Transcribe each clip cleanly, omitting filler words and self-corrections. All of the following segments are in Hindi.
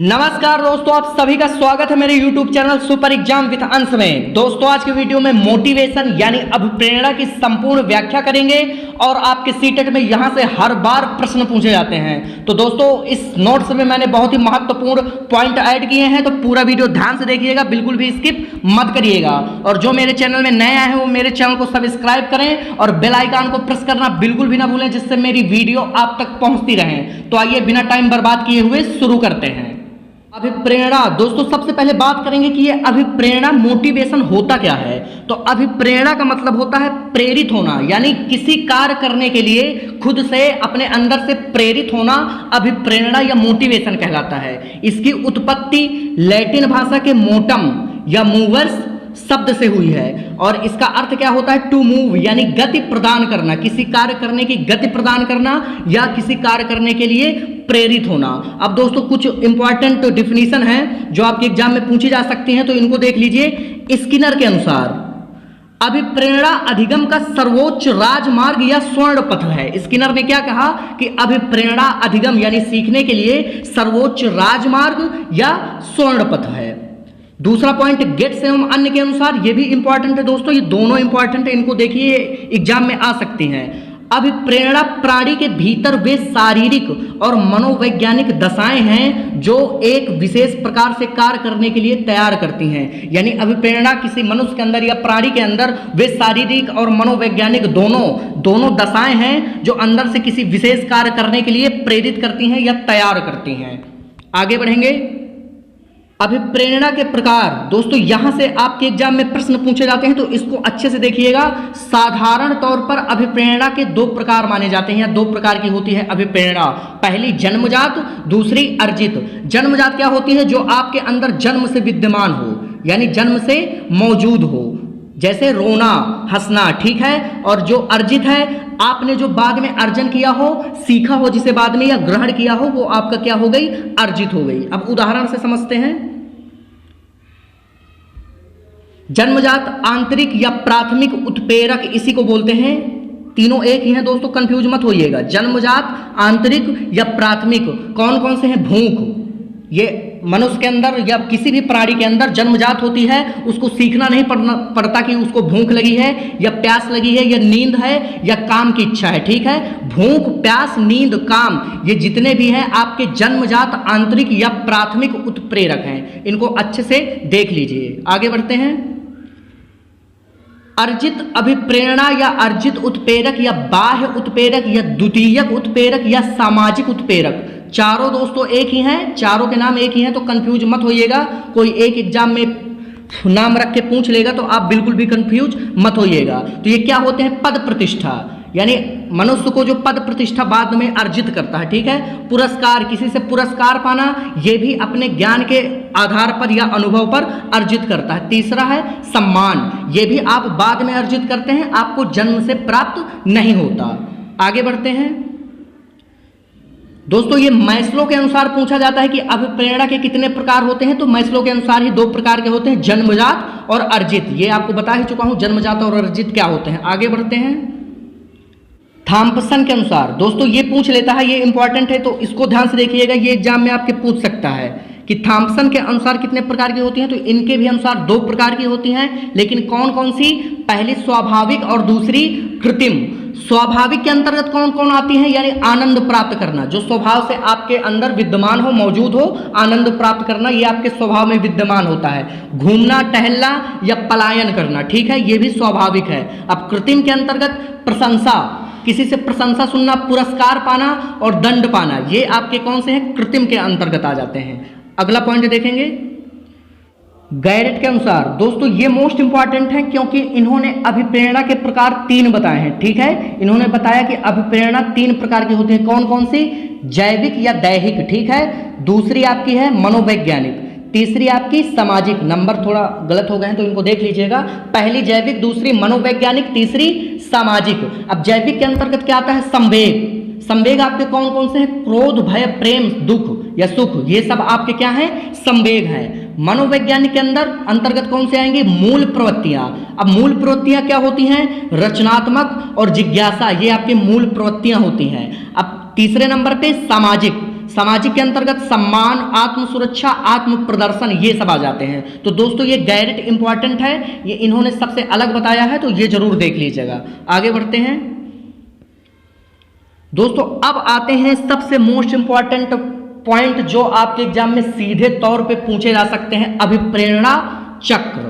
नमस्कार दोस्तों, आप सभी का स्वागत है मेरे YouTube channel super exam with अंश में। दोस्तों आज के वीडियो में मोटिवेशन यानी अभिप्रेरणा की संपूर्ण व्याख्या करेंगे और आपके सीटेट में यहां से हर बार प्रश्न पूछे जाते हैं। तो दोस्तों इस नोट्स में मैंने बहुत ही महत्वपूर्ण पॉइंट ऐड किए हैं, तो पूरा वीडियो ध्यान से देखिएगा, बिल्कुल भी स्किप मत करिएगा। और जो मेरे चैनल में नए आए हैं वो मेरे चैनल को सब्सक्राइब करें और बेल आइकन को प्रेस करना बिल्कुल भी ना भूलें, जिससे मेरी वीडियो आप तक पहुंचती रहे। तो आइए बिना टाइम बर्बाद किए हुए शुरू करते हैं। अभिप्रेरणा दोस्तों, सबसे पहले बात करेंगे कि ये अभिप्रेरणा मोटिवेशन होता क्या है। तो अभिप्रेरणा का मतलब होता है प्रेरित होना, यानी किसी कार्य करने के लिए खुद से अपने अंदर से प्रेरित होना अभिप्रेरणा या मोटिवेशन कहलाता है। इसकी उत्पत्ति लैटिन भाषा के मोटम या मूवर्स शब्द से हुई है और इसका अर्थ क्या होता है, टू मूव, यानी गति प्रदान करना, किसी कार्य करने की गति प्रदान करना या किसी कार्य करने के लिए प्रेरित होना। अब दोस्तों कुछ इंपॉर्टेंट डिफिनीशन है जो आपके एग्जाम में पूछी जा सकती हैं, तो इनको देख लीजिए। स्किनर के अनुसार अभिप्रेरणा अधिगम का सर्वोच्च राजमार्ग या स्वर्ण पथ है। स्किनर ने क्या कहा कि अभिप्रेरणा अधिगम यानी सीखने के लिए सर्वोच्च राजमार्ग या स्वर्ण पथ है। दूसरा पॉइंट गेट्स एवं अन्य के अनुसार, ये भी इंपॉर्टेंट है दोस्तों, ये दोनों इंपॉर्टेंट है, इनको देखिए एग्जाम में आ सकती हैं। अभिप्रेरणा प्राणी के भीतर वे शारीरिक और मनोवैज्ञानिक दशाएं हैं जो एक विशेष प्रकार से कार्य करने के लिए तैयार करती हैं। यानी अभिप्रेरणा किसी मनुष्य के अंदर या प्राणी के अंदर वे शारीरिक और मनोवैज्ञानिक दोनों दशाएं हैं जो अंदर से किसी विशेष कार्य करने के लिए प्रेरित करती हैं या तैयार करती हैं। आगे बढ़ेंगे। अभिप्रेरणा के प्रकार दोस्तों, यहां से आपके एग्जाम में प्रश्न पूछे जाते हैं, तो इसको अच्छे से देखिएगा। साधारण तौर पर अभिप्रेरणा के दो प्रकार माने जाते हैं या दो प्रकार की होती है अभिप्रेरणा। पहली जन्मजात, दूसरी अर्जित। जन्मजात क्या होती है, जो आपके अंदर जन्म से विद्यमान हो, यानी जन्म से मौजूद हो, जैसे रोना, हंसना, ठीक है। और जो अर्जित है, आपने जो बाद में अर्जन किया हो, सीखा हो जिसे बाद में या ग्रहण किया हो, वो आपका क्या हो गई, अर्जित हो गई। अब उदाहरण से समझते हैं। जन्मजात, आंतरिक या प्राथमिक उत्प्रेरक इसी को बोलते हैं। तीनों एक ही हैं दोस्तों, कंफ्यूज मत होइएगा। जन्मजात, आंतरिक या प्राथमिक कौन कौन से हैं? भूख, ये मनुष्य के अंदर या किसी भी प्राणी के अंदर जन्मजात होती है, उसको सीखना नहीं पड़ता कि उसको भूख लगी है या प्यास लगी है या नींद है या काम की इच्छा है, ठीक है। भूख, प्यास, नींद, काम, ये जितने भी हैं आपके जन्मजात, आंतरिक या प्राथमिक उत्प्रेरक हैं। इनको अच्छे से देख लीजिए। आगे बढ़ते हैं। अर्जित अभिप्रेरणा या अर्जित उत्प्रेरक या बाह्य उत्प्रेरक या द्वितीयक उत्प्रेरक या सामाजिक उत्प्रेरक, चारों दोस्तों एक ही हैं, चारों के नाम एक ही हैं, तो कंफ्यूज मत होइएगा। कोई एक एग्जाम में नाम रख के पूछ लेगा तो आप बिल्कुल भी कंफ्यूज मत होइएगा। तो ये क्या होते हैं? पद प्रतिष्ठा, यानी मनुष्य को जो पद प्रतिष्ठा बाद में अर्जित करता है, ठीक है। पुरस्कार, किसी से पुरस्कार पाना, ये भी अपने ज्ञान के आधार पर या अनुभव पर अर्जित करता है। तीसरा है सम्मान, ये भी आप बाद में अर्जित करते हैं, आपको जन्म से प्राप्त नहीं होता। आगे बढ़ते हैं दोस्तों। ये मैस्लो के अनुसार पूछा जाता है कि अभिप्रेरणा के कितने प्रकार होते हैं, तो मैस्लो के अनुसार ही दो प्रकार के होते हैं, जन्मजात और अर्जित। ये आपको बता ही चुका हूं जन्मजात और अर्जित क्या होते हैं। आगे बढ़ते हैं। थॉम्पसन के अनुसार दोस्तों, ये पूछ लेता है, ये इंपॉर्टेंट है, तो इसको ध्यान से देखिएगा, ये एग्जाम में आपके पूछ सकता है कि थॉम्पसन के अनुसार कितने प्रकार की होती हैं। तो इनके भी अनुसार दो प्रकार की होती हैं, लेकिन कौन कौन सी? पहली स्वाभाविक और दूसरी कृत्रिम। स्वाभाविक के अंतर्गत कौन कौन आती है, यानी आनंद प्राप्त करना, जो स्वभाव से आपके अंदर विद्यमान हो, मौजूद हो, आनंद प्राप्त करना, ये आपके स्वभाव में विद्यमान होता है। घूमना, टहलना या पलायन करना, ठीक है, ये भी स्वाभाविक है। अब कृत्रिम के अंतर्गत प्रशंसा, किसी से प्रशंसा सुनना, पुरस्कार पाना और दंड पाना, ये आपके कौन से हैं? कृत्रिम के अंतर्गत आ जाते हैं। अगला पॉइंट देखेंगे। गैरेट के अनुसार दोस्तों, ये मोस्ट इंपॉर्टेंट है क्योंकि इन्होंने अभिप्रेरणा के प्रकार 3 बताए हैं, ठीक है। इन्होंने बताया कि अभिप्रेरणा 3 प्रकार की होती है। कौन कौन सी? जैविक या दैहिक, ठीक है। दूसरी आपकी है मनोवैज्ञानिक, तीसरी आपकी सामाजिक। नंबर थोड़ा गलत हो गए हैं तो इनको देख लीजिएगा। पहली जैविक, दूसरी मनोवैज्ञानिक, तीसरी सामाजिक। अब जैविक के अंतर्गत क्या आता है? संवेग। संवेग आपके कौन कौन से हैं? क्रोध, भय, प्रेम, दुख या सुख, ये सब आपके क्या है? संवेग है। मनोवैज्ञानिक के अंतर्गत कौन से आएंगे? मूल प्रवृत्तियां। अब मूल प्रवृत्तियां क्या होती हैं? रचनात्मक और जिज्ञासा, ये आपकी मूल प्रवृत्तियां होती हैं। अब तीसरे नंबर पे सामाजिक। सामाजिक के अंतर्गत सम्मान, आत्म सुरक्षा, आत्म प्रदर्शन, ये सब आ जाते हैं। तो दोस्तों ये डायरेक्ट इंपॉर्टेंट है, ये इन्होंने सबसे अलग बताया है, तो ये जरूर देख लीजिएगा। आगे बढ़ते हैं दोस्तों, अब आते हैं सबसे मोस्ट इंपॉर्टेंट पॉइंट जो आपके एग्जाम में सीधे तौर पे पूछे जा सकते हैं, अभिप्रेरणा चक्र।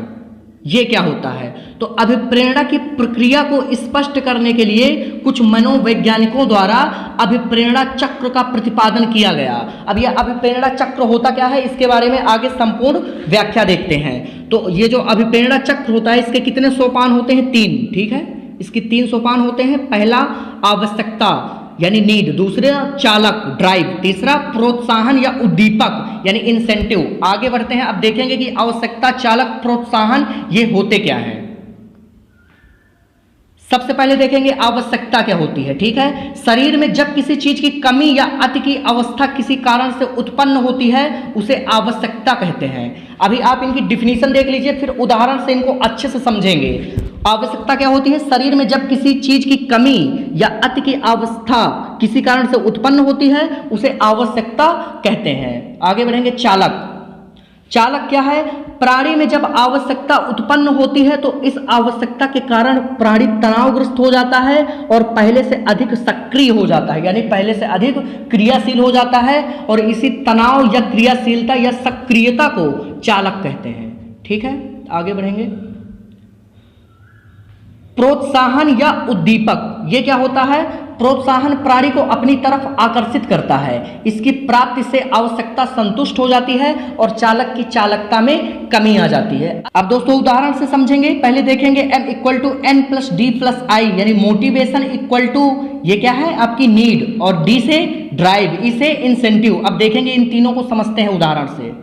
ये क्या होता है? तो अभिप्रेरणा की प्रक्रिया को स्पष्ट करने के लिए कुछ मनोवैज्ञानिकों द्वारा अभिप्रेरणा चक्र का प्रतिपादन किया गया। अब यह अभिप्रेरणा चक्र होता क्या है, इसके बारे में आगे संपूर्ण व्याख्या देखते हैं। तो ये जो अभिप्रेरणा चक्र होता है, इसके कितने सोपान होते हैं? 3, ठीक है, इसके 3 सोपान होते हैं। पहला आवश्यकता यानी नीड, दूसरा चालक ड्राइव, तीसरा प्रोत्साहन या उद्दीपक यानी इंसेंटिव। आगे बढ़ते हैं, अब देखेंगे कि आवश्यकता, चालक, प्रोत्साहन ये होते क्या हैं। सबसे पहले देखेंगे आवश्यकता क्या होती है, ठीक है। शरीर में जब किसी चीज की कमी या अति की अवस्था किसी कारण से उत्पन्न होती है, उसे आवश्यकता कहते हैं। अभी आप इनकी डिफिनीशन देख लीजिए, फिर उदाहरण से इनको अच्छे से समझेंगे। आवश्यकता क्या होती है? शरीर में जब किसी चीज की कमी या अति की अवस्था किसी कारण से उत्पन्न होती है, उसे आवश्यकता कहते हैं। आगे बढ़ेंगे, चालक। चालक क्या है? प्राणी में जब आवश्यकता उत्पन्न होती है तो इस आवश्यकता के कारण प्राणी तनावग्रस्त हो जाता है और पहले से अधिक सक्रिय हो जाता है, यानी पहले से अधिक क्रियाशील हो जाता है, और इसी तनाव या क्रियाशीलता या सक्रियता को चालक कहते हैं, ठीक है। आगे बढ़ेंगे, प्रोत्साहन या उद्दीपक। ये क्या होता है? प्रोत्साहन प्राणी को अपनी तरफ आकर्षित करता है, इसकी प्राप्ति से आवश्यकता संतुष्ट हो जाती है और चालक की चालकता में कमी आ जाती है। अब दोस्तों उदाहरण से समझेंगे। पहले देखेंगे M = N+D+I यानी मोटिवेशन इक्वल टू, ये क्या है? आपकी नीड, और D से ड्राइव, E से इंसेंटिव। अब देखेंगे, इन तीनों को समझते हैं उदाहरण से।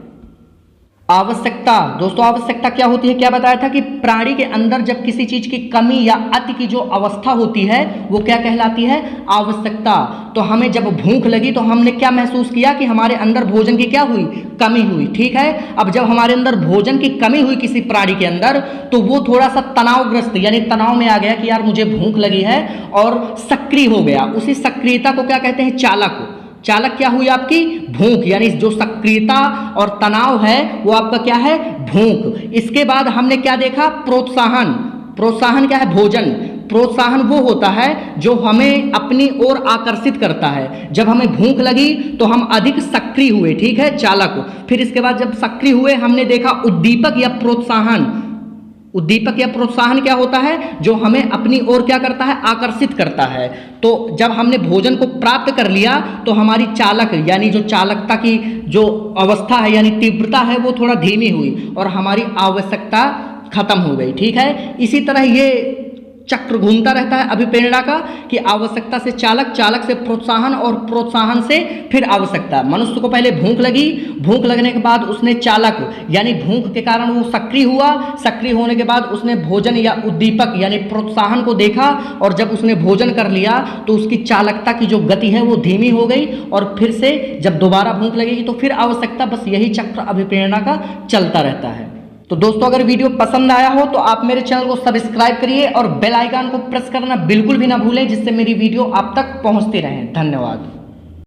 आवश्यकता, दोस्तों आवश्यकता क्या होती है? क्या बताया था कि प्राणी के अंदर जब किसी चीज की कमी या अति की जो अवस्था होती है, वो क्या कहलाती है? आवश्यकता। तो हमें जब भूख लगी तो हमने क्या महसूस किया कि हमारे अंदर भोजन की क्या हुई? कमी हुई, ठीक है। अब जब हमारे अंदर भोजन की कमी हुई किसी प्राणी के अंदर, तो वो थोड़ा सा तनावग्रस्त यानी तनाव में आ गया कि यार मुझे भूख लगी है, और सक्रिय हो गया। उसी सक्रियता को क्या कहते हैं? चालक। चालक क्या हुई? आपकी भूख, यानी जो सक्रियता और तनाव है वो आपका क्या है? भूख। इसके बाद हमने क्या देखा? प्रोत्साहन। प्रोत्साहन क्या है? भोजन। प्रोत्साहन वो होता है जो हमें अपनी ओर आकर्षित करता है। जब हमें भूख लगी तो हम अधिक सक्रिय हुए, ठीक है, चालक। फिर इसके बाद जब सक्रिय हुए, हमने देखा उद्दीपक या प्रोत्साहन। उद्दीपक या प्रोत्साहन क्या होता है? जो हमें अपनी ओर क्या करता है? आकर्षित करता है। तो जब हमने भोजन को प्राप्त कर लिया तो हमारी चालक यानी जो चालकता की जो अवस्था है यानी तीव्रता है, वो थोड़ा धीमी हुई और हमारी आवश्यकता खत्म हो गई, ठीक है। इसी तरह ये चक्र घूमता रहता है अभिप्रेरणा का, कि आवश्यकता से चालक, चालक से प्रोत्साहन, और प्रोत्साहन से फिर आवश्यकता। मनुष्य को पहले भूख लगी, भूख लगने के बाद उसने चालक यानी भूख के कारण वो सक्रिय हुआ, सक्रिय होने के बाद उसने भोजन या उद्दीपक यानी प्रोत्साहन को देखा, और जब उसने भोजन कर लिया तो उसकी चालकता की जो गति है वो धीमी हो गई, और फिर से जब दोबारा भूख लगेगी तो फिर आवश्यकता। बस यही चक्र अभिप्रेरणा का चलता रहता है। तो दोस्तों अगर वीडियो पसंद आया हो तो आप मेरे चैनल को सब्सक्राइब करिए और बेल आइकन को प्रेस करना बिल्कुल भी ना भूलें, जिससे मेरी वीडियो आप तक पहुंचती रहे। धन्यवाद।